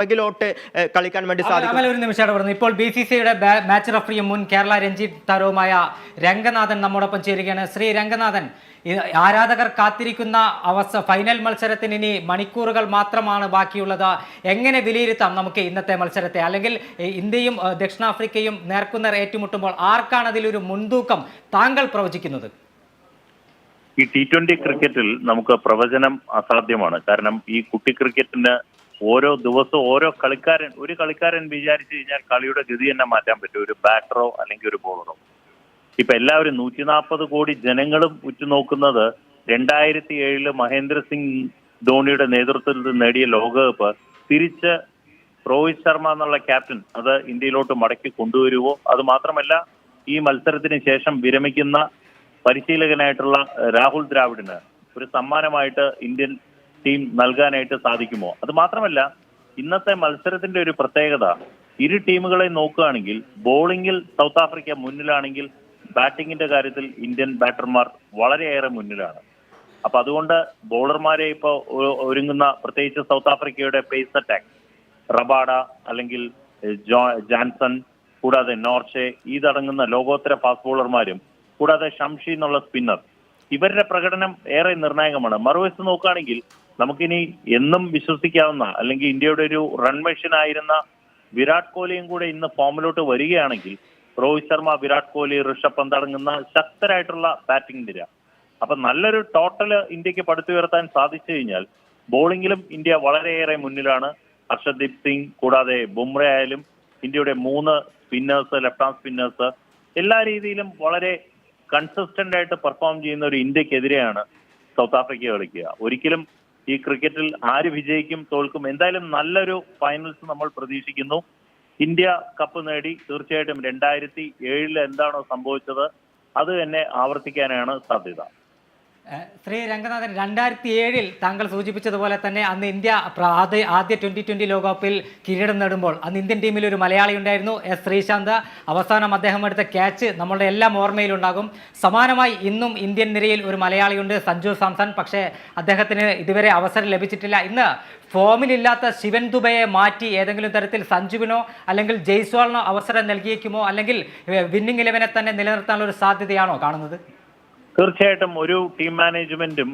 പുറകിലോട്ട് കളിക്കാൻ വേണ്ടി സാധിക്കും. ഒരു നിമിഷം പറഞ്ഞു. ഇപ്പോൾ BCCIയുടെ മാച്ച് റഫറിയും മുൻ കേരള രഞ്ജി താരവുമായ രംഗനാഥൻ നമ്മോടൊപ്പം ചേരുകയാണ്. ശ്രീ രംഗനാഥൻ, ആരാധകർ കാത്തിരിക്കുന്ന ഫൈനൽ മത്സരത്തിന് ഇനി മണിക്കൂറുകൾ മാത്രമാണ് ബാക്കിയുള്ളത്. എങ്ങനെ വിലയിരുത്താം നമുക്ക് ഇന്നത്തെ മത്സരത്തെ? അല്ലെങ്കിൽ ഇന്ത്യയും ദക്ഷിണാഫ്രിക്കയും നേർക്കുനേർ ഏറ്റുമുട്ടുമ്പോൾ ആർക്കാണ് അതിലൊരു മുൻതൂക്കം താങ്കൾ പ്രവചിക്കുന്നത്? ഈ T20 ക്രിക്കറ്റിൽ നമുക്ക് പ്രവചനം അസാധ്യമാണ്. കാരണം ഈ കുട്ടി ക്രിക്കറ്റിന് ഓരോ ദിവസവും ഒരു കളിക്കാരൻ വിചാരിച്ചു കഴിഞ്ഞാൽ കളിയുടെ ഗതി തന്നെ മാറ്റാൻ പറ്റും, ഒരു ബാറ്ററോ അല്ലെങ്കിൽ ഒരു ബോളറോ. ഇപ്പൊ എല്ലാവരും 140 കോടി ജനങ്ങളും ഉറ്റുനോക്കുന്നത് 2007 മഹേന്ദ്ര സിംഗ് ധോണിയുടെ നേതൃത്വത്തിൽ നേടിയ ലോകകപ്പ് തിരിച്ച് രോഹിത് ശർമ്മ എന്നുള്ള ക്യാപ്റ്റൻ അത് ഇന്ത്യയിലോട്ട് മടക്കി കൊണ്ടുവരുവോ, അത് മാത്രമല്ല ഈ മത്സരത്തിന് ശേഷം വിരമിക്കുന്ന പരിശീലകനായിട്ടുള്ള രാഹുൽ ദ്രാവിഡിന് ഒരു സമ്മാനമായിട്ട് ഇന്ത്യൻ ടീം നൽകാനായിട്ട് സാധിക്കുമോ? അത് മാത്രമല്ല ഇന്നത്തെ മത്സരത്തിന്റെ ഒരു പ്രത്യേകത, ഇരു ടീമുകളെ നോക്കുകയാണെങ്കിൽ ബോളിംഗിൽ സൗത്ത് ആഫ്രിക്ക മുന്നിലാണെങ്കിൽ ബാറ്റിങ്ങിന്റെ കാര്യത്തിൽ ഇന്ത്യൻ ബാറ്റർമാർ വളരെയേറെ മുന്നിലാണ്. അപ്പൊ അതുകൊണ്ട് ബോളർമാരെ ഇപ്പോൾ ഒരുങ്ങുന്ന പ്രത്യേകിച്ച് സൗത്ത് ആഫ്രിക്കയുടെ പേസ് അറ്റാക്ക്, റബാഡ അല്ലെങ്കിൽ ജാൻസൺ, കൂടാതെ നോർഷെ, ഇതടങ്ങുന്ന ലോകോത്തര ഫാസ്റ്റ് ബോളർമാരും കൂടാതെ ഷംഷി എന്നുള്ള സ്പിന്നർ, ഇവരുടെ പ്രകടനം ഏറെ നിർണായകമാണ്. മറുവശത്ത് നോക്കുകയാണെങ്കിൽ നമുക്കിനി എന്നും വിശ്വസിക്കാവുന്ന അല്ലെങ്കിൽ ഇന്ത്യയുടെ ഒരു റൺ മെഷീൻ ആയിരുന്ന വിരാട് കോഹ്ലിയും കൂടെ ഇന്ന് ഫോമിലോട്ട് വരികയാണെങ്കിൽ രോഹിത് ശർമ്മ, വിരാട് കോഹ്ലി, ഋഷഭ് പന്ത് അടങ്ങുന്ന ശക്തരായിട്ടുള്ള ബാറ്റിംഗ് നിര. അപ്പൊ നല്ലൊരു ടോട്ടൽ ഇന്ത്യക്ക് പടുത്തുയർത്താൻ സാധിച്ചു കഴിഞ്ഞാൽ ബോളിംഗിലും ഇന്ത്യ വളരെയേറെ മുന്നിലാണ്. ഹർഷദീപ് സിംഗ് കൂടാതെ ബുംറ ആയാലും ഇന്ത്യയുടെ 3 സ്പിന്നേഴ്സ്, ലെഫ്റ്റ് ആം സ്പിന്നേഴ്സ് എല്ലാ രീതിയിലും വളരെ കൺസിസ്റ്റന്റ് ആയിട്ട് പെർഫോം ചെയ്യുന്ന ഒരു ഇന്ത്യക്കെതിരെയാണ് സൗത്ത് ആഫ്രിക്ക കളിക്കുക. ഒരിക്കലും ഈ ക്രിക്കറ്റിൽ ആര് വിജയിക്കും തോൽക്കും, എന്തായാലും നല്ലൊരു ഫൈനൽസ് നമ്മൾ പ്രതീക്ഷിക്കുന്നു. ഇന്ത്യ കപ്പ് നേടി തീർച്ചയായിട്ടും 2007 എന്താണോ സംഭവിച്ചത് അത് തന്നെ ആവർത്തിക്കാനാണ് സാധ്യത. ശ്രീ രംഗനാഥൻ, 2007 താങ്കൾ സൂചിപ്പിച്ചതുപോലെ തന്നെ അന്ന് ഇന്ത്യ ആദ്യ T20 ലോകകപ്പിൽ കിരീടം നേടുമ്പോൾ അന്ന് ഇന്ത്യൻ ടീമിൽ ഒരു മലയാളി ഉണ്ടായിരുന്നു, S ശ്രീശാന്ത്. അവസാനം അദ്ദേഹം എടുത്ത ക്യാച്ച് നമ്മളുടെ എല്ലാം ഓർമ്മയിലുണ്ടാകും. സമാനമായി ഇന്നും ഇന്ത്യൻ നിരയിൽ ഒരു മലയാളിയുണ്ട്, സഞ്ജു സാംസൺ. പക്ഷേ അദ്ദേഹത്തിന് ഇതുവരെ അവസരം ലഭിച്ചിട്ടില്ല. ഇന്ന് ഫോമിലില്ലാത്ത ശിവൻ ദുബയെ മാറ്റി ഏതെങ്കിലും തരത്തിൽ സഞ്ജുവിനോ അല്ലെങ്കിൽ ജയ്സ്വാളിനോ അവസരം നൽകിയേക്കുമോ, അല്ലെങ്കിൽ വിന്നിംഗ് 11 തന്നെ നിലനിർത്താനുള്ള ഒരു സാധ്യതയാണോ കാണുന്നത്? തീർച്ചയായിട്ടും ഒരു ടീം മാനേജ്മെന്റും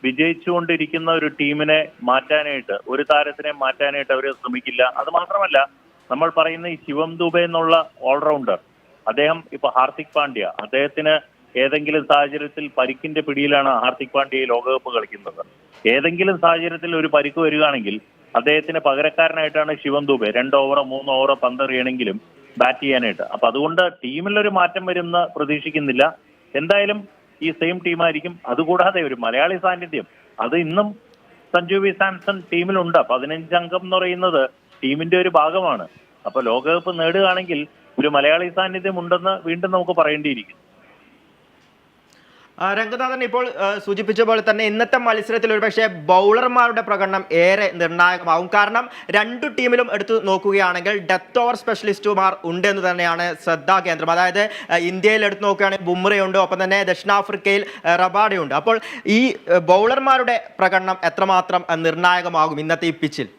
വിജയിച്ചുകൊണ്ടിരിക്കുന്ന ഒരു ടീമിനെ മാറ്റാനായിട്ട്, ഒരു താരത്തിനെ മാറ്റാനായിട്ട് അവർ ശ്രമിക്കില്ല. അത് മാത്രമല്ല നമ്മൾ പറയുന്ന ഈ ശിവം ദുബെ എന്നുള്ള ഓൾറൗണ്ടർ, അദ്ദേഹം ഇപ്പൊ ഹാർദിക് പാണ്ഡ്യ, അദ്ദേഹത്തിന് ഏതെങ്കിലും സാഹചര്യത്തിൽ പരിക്കിന്റെ പിടിയിലാണ് ഹാർദിക് പാണ്ഡ്യ ലോകകപ്പ് കളിക്കുന്നത്. ഏതെങ്കിലും സാഹചര്യത്തിൽ ഒരു പരിക്ക് വരികയാണെങ്കിൽ അദ്ദേഹത്തിന് പകരക്കാരനായിട്ടാണ് ശിവം ദുബെ 2 ഓവറോ 3 ഓവറോ പന്തെറിയണമെങ്കിലും ബാറ്റ് ചെയ്യാനായിട്ട്. അപ്പൊ അതുകൊണ്ട് ടീമിലൊരു മാറ്റം വരുമെന്ന് പ്രതീക്ഷിക്കുന്നില്ല. എന്തായാലും ഈ സെയിം ടീമായിരിക്കും. അതുകൂടാതെ ഒരു മലയാളി സാന്നിധ്യം അത് ഇന്നും സഞ്ജു വി സാംസൺ ടീമിലുണ്ട്. 15 അംഗം എന്ന് പറയുന്നത് ടീമിന്റെ ഒരു ഭാഗമാണ്. അപ്പൊ ലോകകപ്പ് നേടുകയാണെങ്കിൽ ഒരു മലയാളി സാന്നിധ്യം ഉണ്ടെന്ന് വീണ്ടും നമുക്ക് പറയേണ്ടിയിരിക്കും. രംഗനാഥൻ ഇപ്പോൾ സൂചിപ്പിച്ച പോലെ തന്നെ ഇന്നത്തെ മത്സരത്തിൽ ഒരുപക്ഷെ ബൗളർമാരുടെ പ്രകടനം ഏറെ നിർണായകമാകും. കാരണം 2 ടീമിലും എടുത്തു നോക്കുകയാണെങ്കിൽ ഡെത്ത് ഓവർ സ്പെഷ്യലിസ്റ്റുമാർ ഉണ്ട് എന്ന് തന്നെയാണ് ശ്രദ്ധാകേന്ദ്രം. അതായത് ഇന്ത്യയിൽ എടുത്തു നോക്കുകയാണെങ്കിൽ ബുംറയുണ്ട്, ഒപ്പം തന്നെ ദക്ഷിണാഫ്രിക്കയിൽ റബാഡയുണ്ട്. അപ്പോൾ ഈ ബൗളർമാരുടെ പ്രകടനം എത്രമാത്രം നിർണായകമാകും ഇന്നത്തെ ഈ പിച്ചിൽ?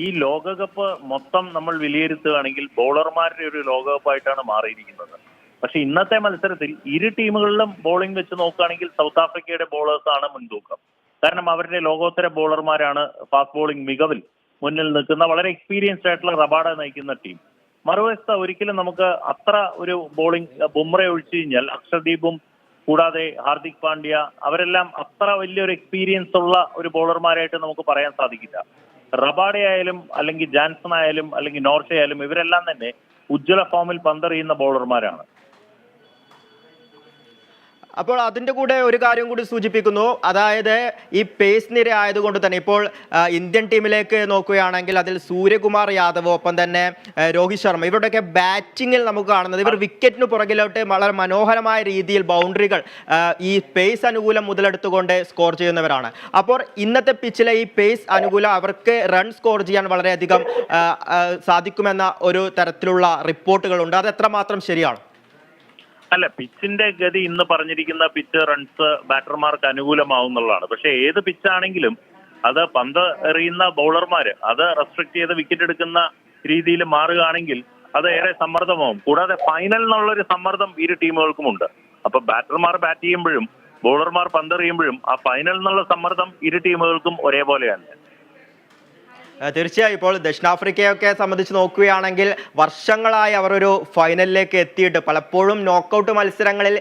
ഈ ലോകകപ്പ് മൊത്തം നമ്മൾ വിലയിരുത്തുകയാണെങ്കിൽ ബൗളർമാരുടെ ഒരു ലോകകപ്പായിട്ടാണ് മാറിയിരിക്കുന്നത്. പക്ഷെ ഇന്നത്തെ മത്സരത്തിൽ ഇരു ടീമുകളിലും ബോളിംഗ് വെച്ച് നോക്കുകയാണെങ്കിൽ സൗത്ത് ആഫ്രിക്കയുടെ ബോളേഴ്സാണ് മുൻതൂക്കം. കാരണം അവരുടെ ലോകോത്തര ബോളർമാരാണ് ഫാസ്റ്റ് ബോളിംഗ് മികവിൽ മുന്നിൽ നിൽക്കുന്ന വളരെ എക്സ്പീരിയൻസ്ഡ് ആയിട്ടുള്ള റബാഡ നയിക്കുന്ന ടീം. മറുവശത്ത് ഒരിക്കലും നമുക്ക് അത്ര ഒരു ബോളിംഗ് ബുംറ ഒഴിച്ചു കഴിഞ്ഞാൽ അക്ഷർദീപും കൂടാതെ ഹാർദിക് പാണ്ഡ്യ അവരെല്ലാം അത്ര വലിയൊരു എക്സ്പീരിയൻസ് ഉള്ള ഒരു ബോളർമാരായിട്ട് നമുക്ക് പറയാൻ സാധിക്കില്ല. റബാഡ ആയാലും അല്ലെങ്കിൽ ജാൻസൺ ആയാലും അല്ലെങ്കിൽ നോർഷെ ആയാലും ഇവരെല്ലാം തന്നെ ഉജ്ജ്വല ഫോമിൽ പന്തെറിയുന്ന ബോളർമാരാണ്. അപ്പോൾ അതിൻ്റെ കൂടെ ഒരു കാര്യം കൂടി സൂചിപ്പിക്കുന്നു, അതായത് ഈ പേസ് നിര ആയതുകൊണ്ട് തന്നെ ഇപ്പോൾ ഇന്ത്യൻ ടീമിലേക്ക് നോക്കുകയാണെങ്കിൽ അതിൽ സൂര്യകുമാർ യാദവ്, ഒപ്പം തന്നെ രോഹിത് ശർമ്മ, ഇവരുടെയൊക്കെ ബാറ്റിങ്ങിൽ നമുക്ക് കാണുന്നത് ഇവർ വിക്കറ്റിന് പുറകിലോട്ട് വളരെ മനോഹരമായ രീതിയിൽ ബൗണ്ടറികൾ ഈ പേസ് അനുകൂലം മുതലെടുത്തുകൊണ്ട് സ്കോർ ചെയ്യുന്നവരാണ്. അപ്പോൾ ഇന്നത്തെ പിച്ചിലെ ഈ പേസ് അനുകൂലം അവർക്ക് റൺ സ്കോർ ചെയ്യാൻ വളരെയധികം സാധിക്കുമെന്ന ഒരു തരത്തിലുള്ള റിപ്പോർട്ടുകളുണ്ട്. അത് എത്രമാത്രം ശരിയാണ്? അല്ല, പിച്ചിന്റെ ഗതി ഇന്ന് പറഞ്ഞിരിക്കുന്ന പിച്ച് റൺസ് ബാറ്റർമാർക്ക് അനുകൂലമാവുന്നുള്ളതാണ്. പക്ഷെ ഏത് പിച്ചാണെങ്കിലും അത് പന്ത് എറിയുന്ന ബൗളർമാര് അത് റെസ്ട്രിക്ട് ചെയ്ത് വിക്കറ്റ് എടുക്കുന്ന രീതിയിൽ മാറുകയാണെങ്കിൽ അത് ഏറെ സമ്മർദ്ദമാവും. കൂടാതെ ഫൈനൽ എന്നുള്ളൊരു സമ്മർദ്ദം ഇരു ടീമുകൾക്കുമുണ്ട്. അപ്പൊ ബാറ്റർമാർ ബാറ്റ് ചെയ്യുമ്പോഴും ബൗളർമാർ പന്തെറിയുമ്പോഴും ആ ഫൈനൽ എന്നുള്ള സമ്മർദ്ദം ഇരു ടീമുകൾക്കും ഒരേപോലെയാണ്. തീർച്ചയായും ഇപ്പോൾ ദക്ഷിണാഫ്രിക്കയൊക്കെ സംബന്ധിച്ച് നോക്കുകയാണെങ്കിൽ വർഷങ്ങളായി അവർ ഒരു ഫൈനലിലേക്ക് എത്തിയിട്ട് പലപ്പോഴും നോക്കൌട്ട് മത്സരങ്ങളിൽ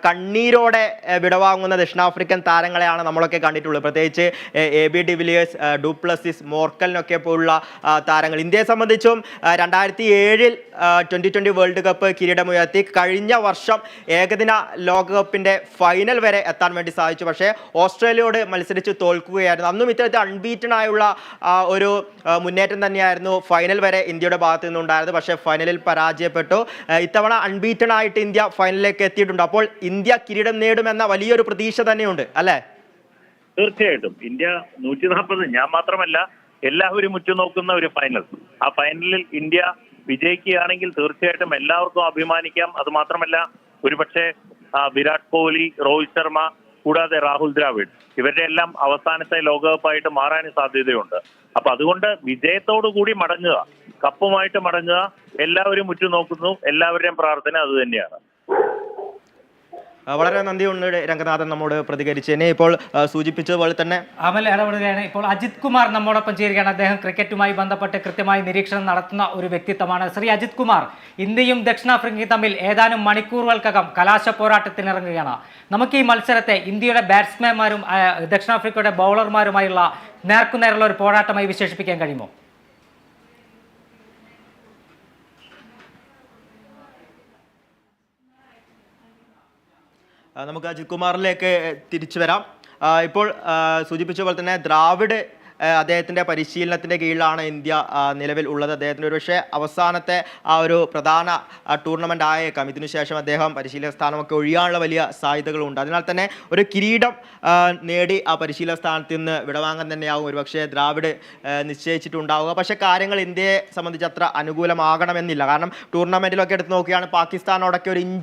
കണ്ണീരോടെ വിടവാങ്ങുന്ന ദക്ഷിണാഫ്രിക്കൻ താരങ്ങളെയാണ് നമ്മളൊക്കെ കണ്ടിട്ടുള്ളത്. പ്രത്യേകിച്ച് AB ഡിവിലിയേഴ്സ്, ഡുപ്ലസിസ്, മോർക്കലിനൊക്കെ പോലുള്ള താരങ്ങൾ. ഇന്ത്യയെ സംബന്ധിച്ചും 2007 2020 വേൾഡ് കപ്പ് കിരീടമുയർത്തി. കഴിഞ്ഞ വർഷം ഏകദിന ലോകകപ്പിന്റെ ഫൈനൽ വരെ എത്താൻ വേണ്ടി സാധിച്ചു. പക്ഷേ ഓസ്ട്രേലിയയോട് മത്സരിച്ച് തോൽക്കുകയായിരുന്നു. അന്നും ഇത്തരത്തിൽ അൺബീറ്റൺ ആയുള്ള ഒരു മുന്നേറ്റം തന്നെയായിരുന്നു ഫൈനൽ വരെ ഇന്ത്യയുടെ ഭാഗത്തു നിന്നുണ്ടായിരുന്നു. പക്ഷേ ഫൈനലിൽ പരാജയപ്പെട്ടു. ഇത്തവണ അൺബീറ്റൺ ആയിട്ട് ഇന്ത്യ ഫൈനലിലേക്ക് എത്തിയിട്ടുണ്ട്. അപ്പോൾ ഇന്ത്യ കിരീടം നേടുമെന്ന വലിയൊരു പ്രതീക്ഷ തന്നെയുണ്ട് അല്ലേ? തീർച്ചയായിട്ടും ഇന്ത്യ 140, ഞാൻ മാത്രമല്ല എല്ലാവരും ഉറ്റുനോക്കുന്ന ഒരു ഫൈനൽ. ആ ഫൈനലിൽ ഇന്ത്യ വിജയിക്കുകയാണെങ്കിൽ തീർച്ചയായിട്ടും എല്ലാവർക്കും അഭിമാനിക്കാം. അത് മാത്രമല്ല ഒരുപക്ഷെ വിരാട് കോഹ്ലി, രോഹിത് ശർമ്മ, കൂടാതെ രാഹുൽ ദ്രാവിഡ് ഇവരുടെ എല്ലാം അവസാനത്തെ ലോകകപ്പായിട്ട് മാറാൻ സാധ്യതയുണ്ട്. അപ്പൊ അതുകൊണ്ട് വിജയത്തോടു കൂടി മടങ്ങുക, കപ്പുമായിട്ട് മടങ്ങുക, എല്ലാവരും ഉറ്റുനോക്കുന്നു. എല്ലാവരുടെയും പ്രാർത്ഥന അത് തന്നെയാണ്. വളരെ നന്ദിയുണ്ട് രംഗനാഥൻ നമ്മോട് പ്രതികരിച്ചതിനെ. ഇപ്പോൾ സൂചിപ്പിച്ചതുപോലെ തന്നെ അമൽ ഇടപെടുകയാണ്. ഇപ്പോൾ അജിത് കുമാർ നമ്മോടൊപ്പം ചേരുകയാണ്. അദ്ദേഹം ക്രിക്കറ്റുമായി ബന്ധപ്പെട്ട് കൃത്യമായി നിരീക്ഷണം നടത്തുന്ന ഒരു വ്യക്തിത്വമാണ്. ശ്രീ അജിത് കുമാർ, ഇന്ത്യയും ദക്ഷിണാഫ്രിക്കയും തമ്മിൽ ഏതാനും മണിക്കൂറുകൾക്കകം കലാശ പോരാട്ടത്തിനിറങ്ങുകയാണ്. നമുക്ക് ഈ മത്സരത്തെ ഇന്ത്യയുടെ ബാറ്റ്സ്മാൻമാരും ദക്ഷിണാഫ്രിക്കയുടെ ബൗളർമാരുമായുള്ള നേർക്കുനേരുള്ള ഒരു പോരാട്ടമായി വിശേഷിപ്പിക്കാൻ കഴിയുമോ? നമുക്ക് അജിത് കുമാറിലേക്ക് തിരിച്ചു വരാം. ഇപ്പോൾ സൂചിപ്പിച്ച പോലെ തന്നെ ദ്രാവിഡ് അദ്ദേഹത്തിൻ്റെ പരിശീലനത്തിൻ്റെ കീഴിലാണ് ഇന്ത്യ നിലവിൽ ഉള്ളത്. അദ്ദേഹത്തിൻ്റെ ഒരുപക്ഷെ അവസാനത്തെ ആ ഒരു പ്രധാന ടൂർണമെൻ്റ് ആയേക്കാം. ഇതിനുശേഷം അദ്ദേഹം പരിശീലക സ്ഥാനമൊക്കെ ഒഴിയാനുള്ള വലിയ സാധ്യതകളുണ്ട്. അതിനാൽ തന്നെ ഒരു കിരീടം നേടി ആ പരിശീലക സ്ഥാനത്ത് നിന്ന് വിടവാങ്ങാൻ തന്നെയാവും ഒരുപക്ഷെ ദ്രാവിഡ് നിശ്ചയിച്ചിട്ടുണ്ടാവുക. പക്ഷേ കാര്യങ്ങൾ ഇന്ത്യയെ സംബന്ധിച്ച് അത്ര അനുകൂലമാകണമെന്നില്ല. കാരണം ടൂർണമെൻറ്റിലൊക്കെ എടുത്ത് നോക്കുകയാണ് പാകിസ്ഥാനോടൊക്കെ ഒരു ഇഞ്ചോ